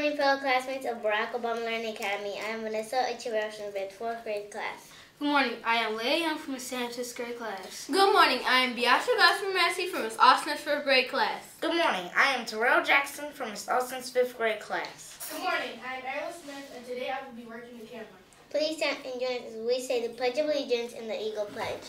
Good morning, fellow classmates of Barack Obama Learning Academy. I am Vanessa Echeverria from the 4th grade class. Good morning, I am Leah Young from the 6th grade class. Good morning, I am Beatrice Massey from Miss Austin's 5th grade class. Good morning, I am Terrell Jackson from Miss Austin's 5th grade class. Good morning, I am Ariel Smith, and today I will be working the camera. Please stand and join us as we say the Pledge of Allegiance and the Eagle Pledge.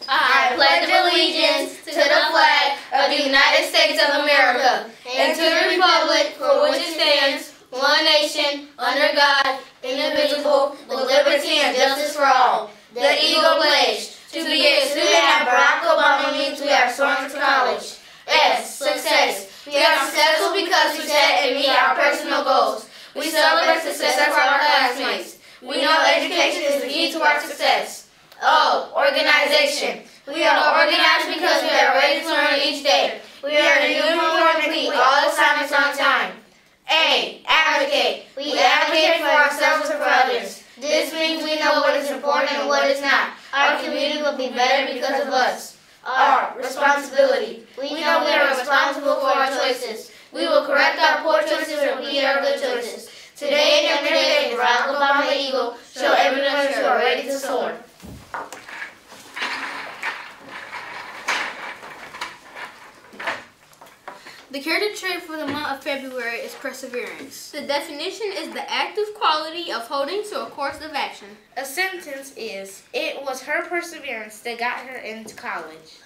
I pledge allegiance to the flag of the United States of America and to the republic for which it stands, one nation, under God, indivisible, with liberty and justice for all. The Eagle Pledge. To be a student at Barack Obama means we are sworn to college. S. Success. We are successful because we set and meet our personal goals. We celebrate success for our classmates. We know education is the key to our success. O. Organization. We are organized because we are ready to learn each day. We are in uniform and complete all assignments on time. A. Advocate. We advocate for ourselves and for others. This means we know what is important and what is not. Our community will be better because of us. R. Responsibility. We know we are responsible for our choices. We will correct our poor choices and repeat our good choices. Today and every day, the Barack Obama Eagle show everyone you are ready to soar. The character trait for the month of February is perseverance. The definition is the active quality of holding to a course of action. A sentence is, it was her perseverance that got her into college.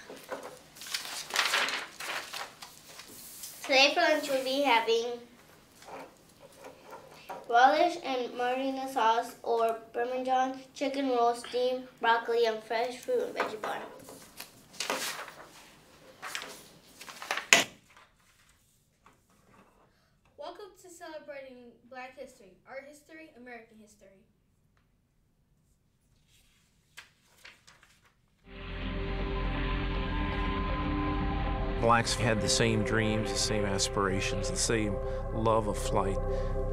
Today for lunch we'll be having relish and marinara sauce or parmesan chicken roll, steamed broccoli, and fresh fruit and veggie bar. Welcome to celebrating Black history, art history, American history. Blacks had the same dreams, the same aspirations, the same love of flight,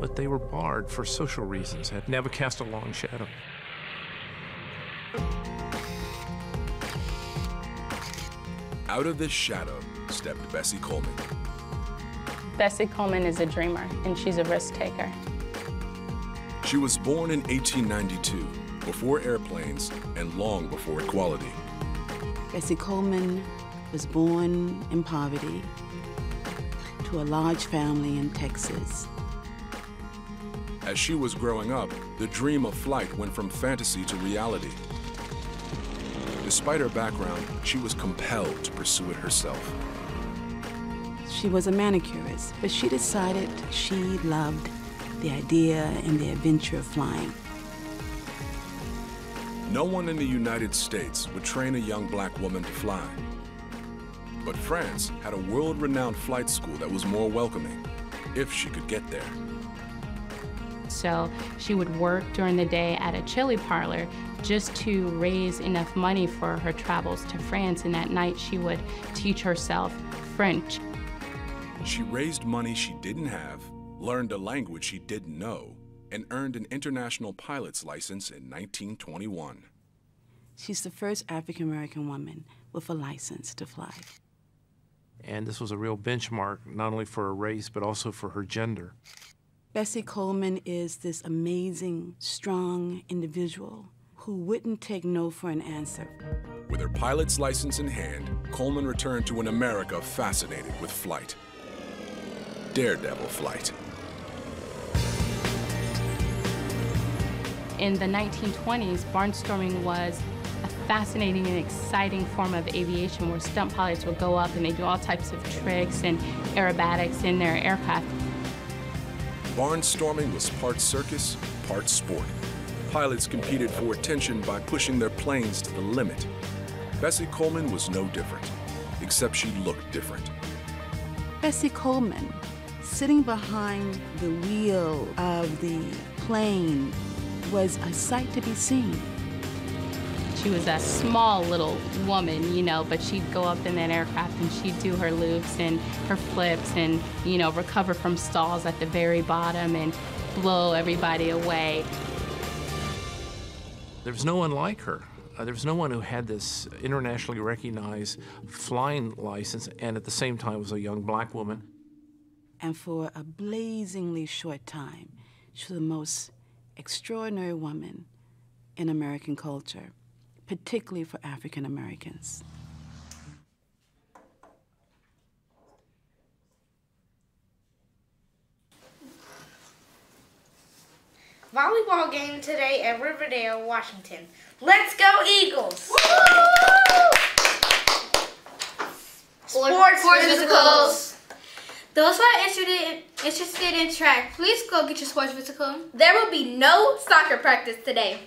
but they were barred for social reasons, had never cast a long shadow. Out of this shadow stepped Bessie Coleman. Bessie Coleman is a dreamer, and she's a risk taker. She was born in 1892, before airplanes and long before equality. Bessie Coleman was born in poverty to a large family in Texas. As she was growing up, the dream of flight went from fantasy to reality. Despite her background, she was compelled to pursue it herself. She was a manicurist, but she decided she loved the idea and the adventure of flying. No one in the United States would train a young black woman to fly. But France had a world-renowned flight school that was more welcoming, if she could get there. So she would work during the day at a chili parlor just to raise enough money for her travels to France, and at night she would teach herself French. She raised money she didn't have, learned a language she didn't know, and earned an international pilot's license in 1921. She's the first African-American woman with a license to fly. And this was a real benchmark, not only for her race, but also for her gender. Bessie Coleman is this amazing, strong individual who wouldn't take no for an answer. With her pilot's license in hand, Coleman returned to an America fascinated with flight. Daredevil flight. In the 1920s, barnstorming was a fascinating and exciting form of aviation where stunt pilots would go up and they do all types of tricks and aerobatics in their aircraft. Barnstorming was part circus, part sport. Pilots competed for attention by pushing their planes to the limit. Bessie Coleman was no different, except she looked different. Bessie Coleman, sitting behind the wheel of the plane, was a sight to be seen. She was a small little woman, you know, but she'd go up in that aircraft and she'd do her loops and her flips and, you know, recover from stalls at the very bottom and blow everybody away. There was no one like her. There was no one who had this internationally recognized flying license and at the same time was a young black woman. And for a blazingly short time, she was the most extraordinary woman in American culture, particularly for African Americans. Volleyball game today at Riverdale, Washington. Let's go Eagles! Sports physicals. Those who are interested in track, please go get your sports physical. There will be no soccer practice today.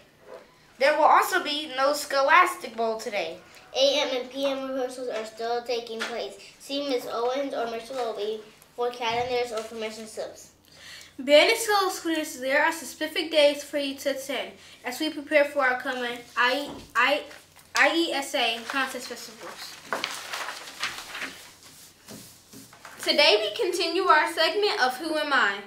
There will also be no Scholastic Bowl today. AM and PM rehearsals are still taking place. See Ms. Owens or Mr. Lobby for calendars or permission slips. Band and school students, there are specific days for you to attend as we prepare for our coming IESA contest festivals. Today we continue our segment of Who Am I?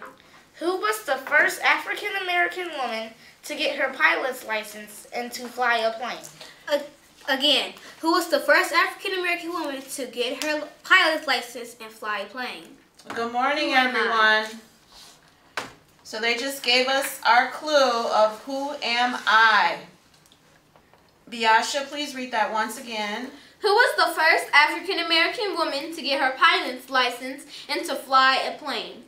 Who was the first African American woman to get her pilot's license and to fly a plane? Again, who was the first African American woman to get her pilot's license and fly a plane? Good morning, everyone. So they just gave us our clue of who am I. Biasha, please read that once again. Who was the first African American woman to get her pilot's license and to fly a plane?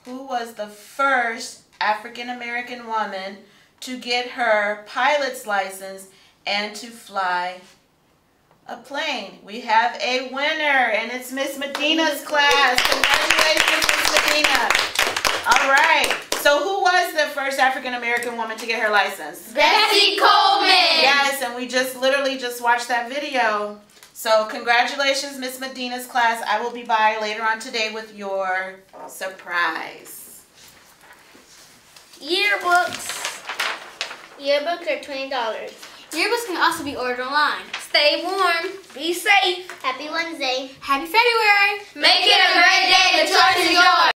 Who was the first African American woman to get her pilot's license and to fly a plane? We have a winner, and it's Miss Medina's class. Congratulations, Miss Medina. All right. So who was the first African American woman to get her license? Bessie Coleman. Yes, and we just literally just watched that video. So congratulations, Miss Medina's class. I will be by later on today with your surprise. Yearbooks. Yearbooks are $20. Yearbooks can also be ordered online. Stay warm. Be safe. Happy Wednesday. Happy February. Make it a great day. The choice is yours.